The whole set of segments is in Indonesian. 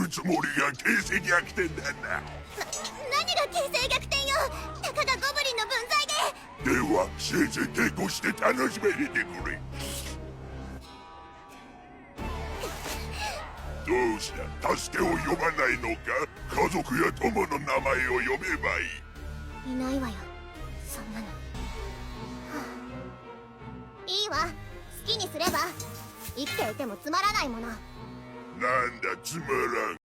るつもりが形勢逆転だな。何が形勢逆転よ。たかがゴブリンの分際で。ではせいぜい抵抗して楽しめてくれ。どうした助けを呼ばないのか。家族や友の名前を呼べばいい。いないわよ、そんなの。いいわ、好きにすれば。生きていてもつまらないもの。なんだつまらん。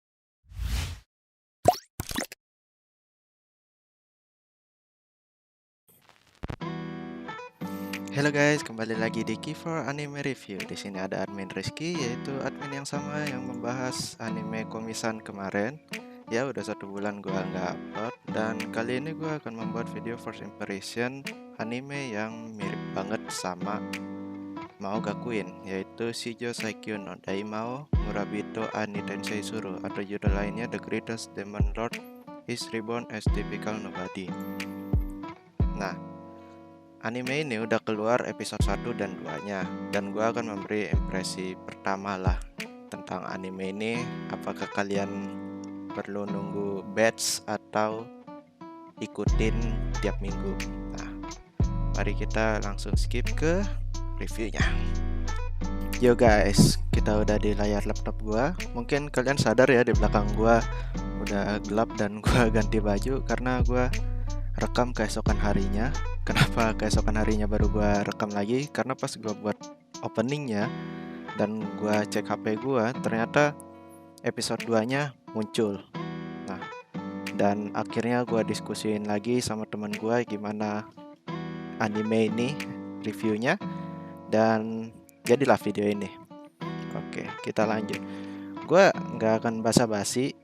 Halo guys, kembali lagi di Key4 Anime Review. Di sini ada admin Rizky, yaitu admin yang sama yang membahas anime komisan kemarin. Ya udah 1 bulan gua nggak upload, dan kali ini gua akan membuat video first impression anime yang mirip banget sama Mao Gakuin, yaitu Shoujo Saikyo no Daimao Murabito Ani Tensei Suru, atau judul lainnya The Greatest Demon Lord is Reborn as Typical Nobody. Nah, anime ini udah keluar episode 1 dan 2-nya, dan gua akan memberi impresi pertama lah tentang anime ini. Apakah kalian perlu nunggu batch atau ikutin tiap minggu? Nah, mari kita langsung skip ke reviewnya. Yo guys, kita udah di layar laptop gua. Mungkin kalian sadar ya, di belakang gua udah gelap dan gua ganti baju karena gua rekam keesokan harinya. Kenapa keesokan harinya baru gua rekam lagi? Karena pas gua buat openingnya dan gua cek HP gua, ternyata episode 2-nya muncul. Nah, dan akhirnya gua diskusiin lagi sama teman gua gimana anime ini reviewnya, dan jadilah video ini. Oke, kita lanjut. Gua nggak akan basa-basi.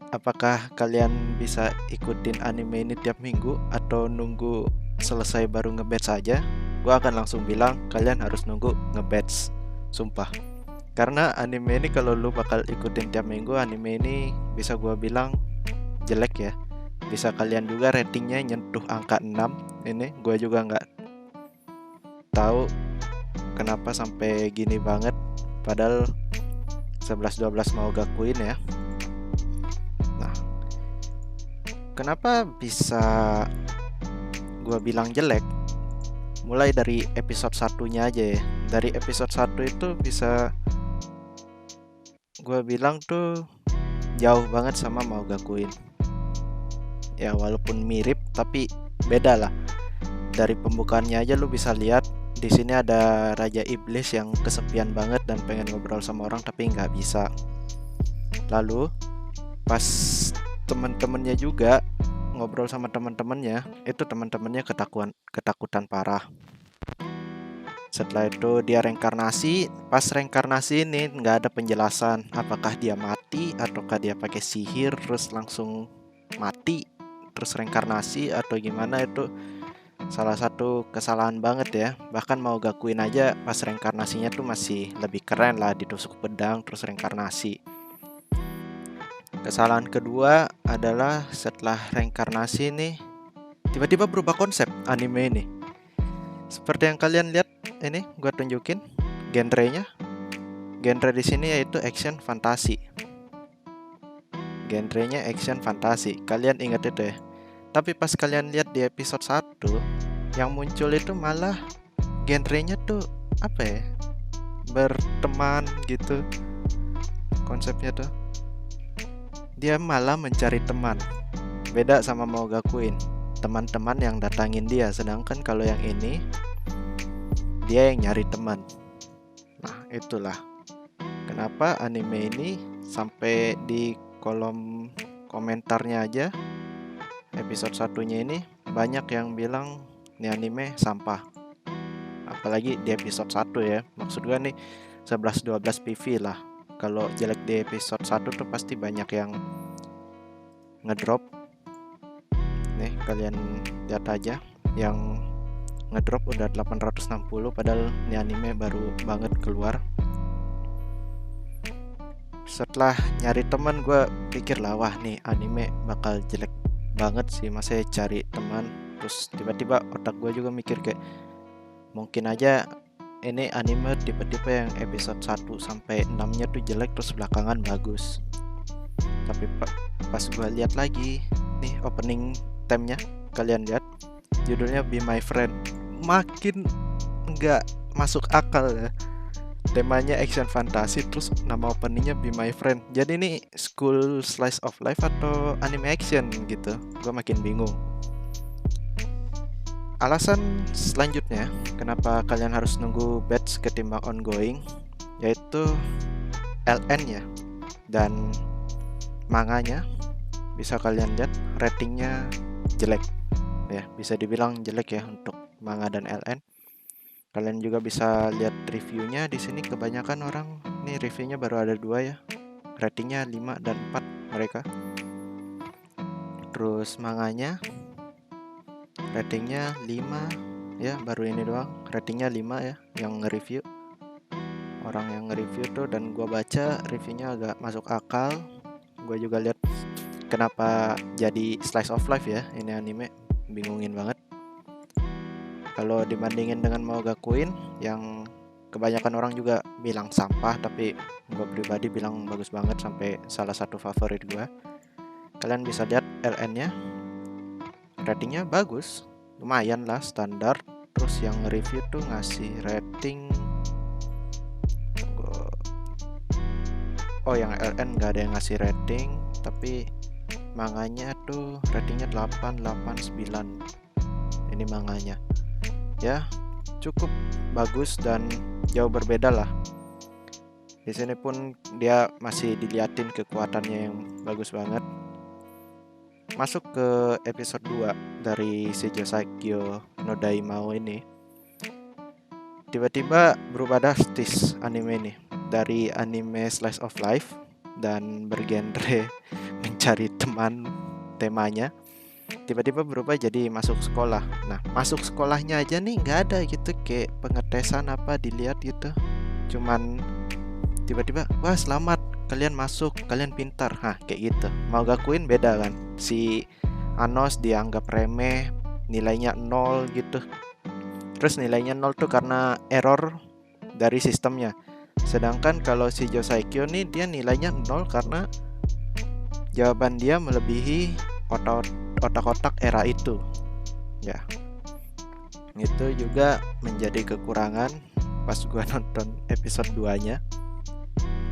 Apakah kalian bisa ikutin anime ini tiap minggu atau nunggu selesai baru ngebatch saja? Gua akan langsung bilang kalian harus nunggu ngebatch, sumpah. Karena anime ini kalau lu bakal ikutin tiap minggu, anime ini bisa gua bilang jelek ya. Bisa kalian juga ratingnya nyentuh angka 6. Ini gua juga nggak tahu kenapa sampai gini banget, padahal 11-12 Mao Gakuin ya. Nah, kenapa bisa gua bilang jelek? Mulai dari episode 1-nya aja ya. Dari episode 1 itu bisa gua bilang tuh jauh banget sama Mao Gakuin. Ya walaupun mirip tapi beda lah. Dari pembukaannya aja lu bisa lihat di sini ada Raja Iblis yang kesepian banget dan pengen ngobrol sama orang tapi nggak bisa. Lalu pas teman-temannya juga ngobrol sama teman-temannya, itu teman-temannya ketakutan parah. Setelah itu dia reinkarnasi. Pas reinkarnasi ini nggak ada penjelasan apakah dia mati ataukah dia pakai sihir terus langsung mati terus reinkarnasi atau gimana. Itu salah satu kesalahan banget ya. Bahkan Mao Gakuin aja pas reinkarnasinya tuh masih lebih keren lah, ditusuk pedang terus reinkarnasi. Kesalahan kedua adalah setelah reinkarnasi nih tiba-tiba berubah konsep anime ini. Seperti yang kalian lihat ini, gua tunjukin genrenya. Genre di sini yaitu action fantasi. Genrenya action fantasi. Kalian ingat itu ya. Tapi pas kalian lihat di episode 1, yang muncul itu malah genrenya tuh apa ya? Berteman gitu. Konsepnya tuh dia malah mencari teman. Beda sama Mao Gakuin, teman-teman yang datangin dia. Sedangkan kalau yang ini dia yang nyari teman. Nah, itulah kenapa anime ini sampai di kolom komentarnya aja episode 1-nya ini banyak yang bilang ini anime sampah. Apalagi di episode 1 ya. Maksud gua nih 11-12 PV lah. Kalau jelek di episode 1 tuh pasti banyak yang ngedrop. Nih kalian lihat aja, yang ngedrop udah 860 padahal ini anime baru banget keluar. Setelah nyari teman, gue pikir lah, wah nih anime bakal jelek banget sih, masa cari teman. Terus tiba-tiba otak gue juga mikir kayak mungkin aja ini anime tipe-tipe yang episode 1 sampai 6-nya tuh jelek terus belakangan bagus. Tapi pas gue lihat lagi nih opening theme-nya, kalian lihat judulnya Be My Friend, makin nggak masuk akal ya. Temanya action fantasi, terus nama openingnya Be My Friend. Jadi ini school slice of life atau anime action gitu, gue makin bingung. Alasan selanjutnya kenapa kalian harus nunggu batch ketimbang ongoing, yaitu LN ya, dan manganya bisa kalian lihat ratingnya jelek ya, bisa dibilang jelek ya untuk manga dan LN. Kalian juga bisa lihat reviewnya di sini, kebanyakan orang nih reviewnya baru ada 2 ya, ratingnya 5 dan 4 mereka. Terus manganya ratingnya 5 ya, baru ini doang ratingnya 5 ya yang nge-review, orang yang nge-review tuh, dan gua baca reviewnya agak masuk akal. Gua juga lihat kenapa jadi slice of life ya ini anime, bingungin banget. Kalau dibandingin dengan Manga Queen yang kebanyakan orang juga bilang sampah, tapi gue pribadi bilang bagus banget, sampai salah satu favorit gue. Kalian bisa lihat LN-nya, ratingnya bagus, lumayan lah, standar. Terus yang review tuh ngasih rating, yang LN gak ada yang ngasih rating, tapi manganya tuh ratingnya 8, 8, 9. Ini manganya ya, cukup bagus dan jauh berbeda lah. Di sini pun dia masih diliatin kekuatannya yang bagus banget. Masuk ke episode 2 dari Seijo Saikyo no Daimao ini, tiba-tiba berubah drastis anime ini. Dari anime slice of life dan bergenre mencari teman temanya, tiba-tiba berubah jadi masuk sekolah. Nah, masuk sekolahnya aja nih nggak ada gitu kayak pengetesan apa dilihat gitu, cuman tiba-tiba wah selamat kalian masuk, kalian pintar, kayak gitu. Mau gakuin beda kan, si Anos dianggap remeh, nilainya 0 gitu. Terus nilainya 0 tuh karena error dari sistemnya. Sedangkan kalau si Josaikyo nih dia nilainya 0 karena jawaban dia melebihi otak-otak era itu ya. Itu juga menjadi kekurangan pas gua nonton episode 2 nya,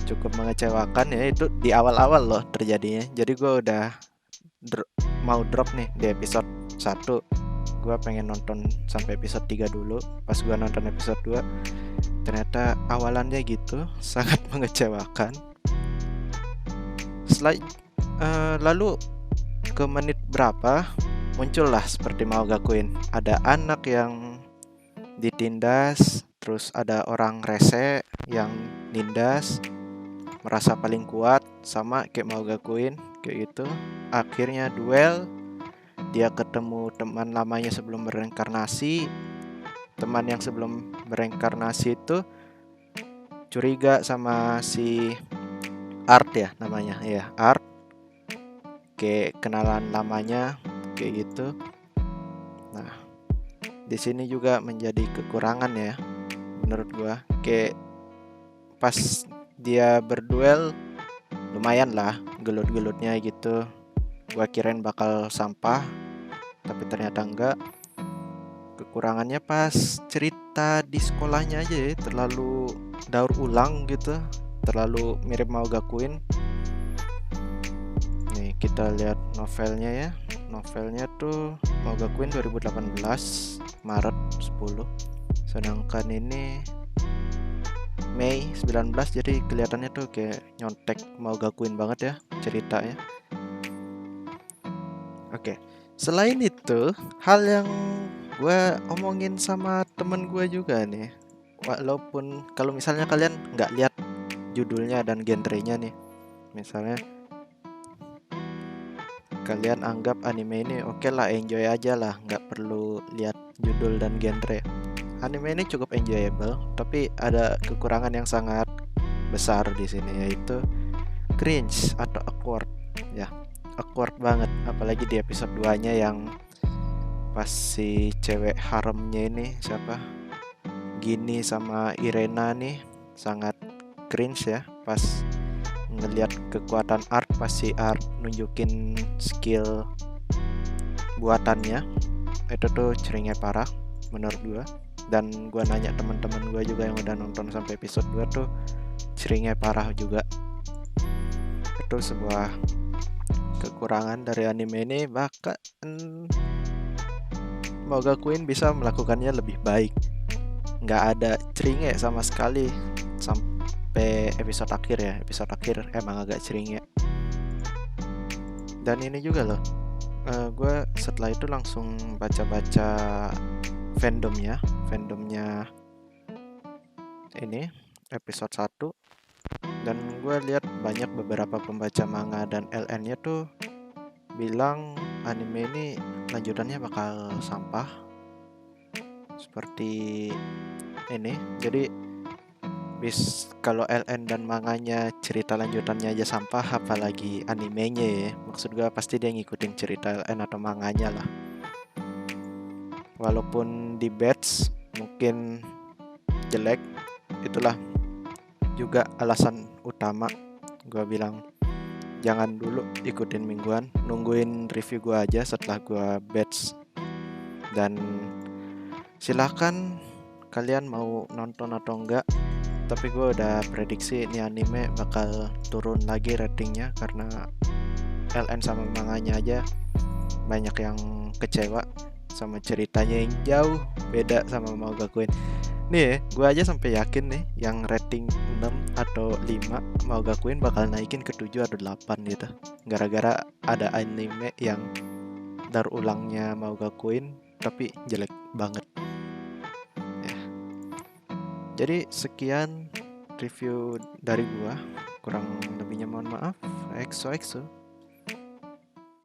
cukup mengecewakan ya. Itu di awal-awal loh terjadinya, jadi gua udah mau drop nih di episode 1. Gua pengen nonton sampai episode 3 dulu. Pas gua nonton episode 2 ternyata awalannya gitu, sangat mengecewakan. Lalu ke menit berapa muncullah seperti mau gakuin, ada anak yang ditindas, terus ada orang rese yang nindas, merasa paling kuat, sama kayak mau gakuin kayak gitu. Akhirnya duel, dia ketemu teman lamanya sebelum bereinkarnasi. Teman yang sebelum bereinkarnasi itu curiga sama si Art ya namanya, ya Art, kayak kenalan lamanya kayak gitu. Nah, di sini juga menjadi kekurangan ya menurut gua, kayak pas dia berduel lumayan lah gelut-gelutnya gitu. Gua kirain bakal sampah, tapi ternyata enggak. Kekurangannya pas cerita di sekolahnya aja ya, terlalu daur ulang gitu, terlalu mirip mau gakuin. Nih kita lihat novelnya ya. Novelnya tuh mau gakuin 2018 Maret 10, sedangkan ini Mei 19, jadi kelihatannya tuh kayak nyontek mau gakuin banget ya ceritanya. Oke, selain itu hal yang gue omongin sama temen gue juga nih, walaupun kalau misalnya kalian nggak lihat judulnya dan genrenya nih, misalnya kalian anggap anime ini oke lah, enjoy aja lah, nggak perlu lihat judul dan genre. Anime ini cukup enjoyable, tapi ada kekurangan yang sangat besar di sini, yaitu cringe atau awkward ya. Awkward banget, apalagi di episode 2 nya yang pas si cewek haremnya ini siapa, Gini sama Irena nih, sangat cringe ya pas ngelihat kekuatan Ark, pasti Ark nunjukin skill buatannya itu tuh ceringnya parah menurut gua. Dan gua nanya teman-teman gua juga yang udah nonton sampai episode 2 tuh ceringnya parah juga. Itu sebuah kekurangan dari anime ini, bahkan mau gakuin bisa melakukannya lebih baik. Nggak ada ceringnya sama sekali sampai episode akhir ya. Episode akhir emang agak ceringnya. Dan ini juga loh, gue setelah itu langsung baca-baca fandomnya ini episode 1. Dan gue lihat banyak beberapa pembaca manga dan LN-nya tuh bilang anime ini lanjutannya bakal sampah seperti ini. Jadi kalau LN dan manganya cerita lanjutannya aja sampah, apalagi animenya ya. Maksud gue pasti dia ngikutin cerita LN atau manganya lah. Walaupun di batch mungkin jelek, itulah juga alasan utama gue bilang jangan dulu ikutin mingguan, nungguin review gue aja setelah gue batch. Dan silahkan kalian mau nonton atau enggak, tapi gue udah prediksi ini anime bakal turun lagi ratingnya karena LN sama manganya aja banyak yang kecewa sama ceritanya yang jauh beda sama mau gakuin. Nih ya, gue aja sampai yakin nih yang rating 6 atau 5 mau gakuin bakal naikin ke 7 atau 8 gitu. Gara-gara ada anime yang daur ulangnya mau gakuin tapi jelek banget. Ya. Jadi sekian review dari gua. Kurang lebihnya mohon maaf. XOXO.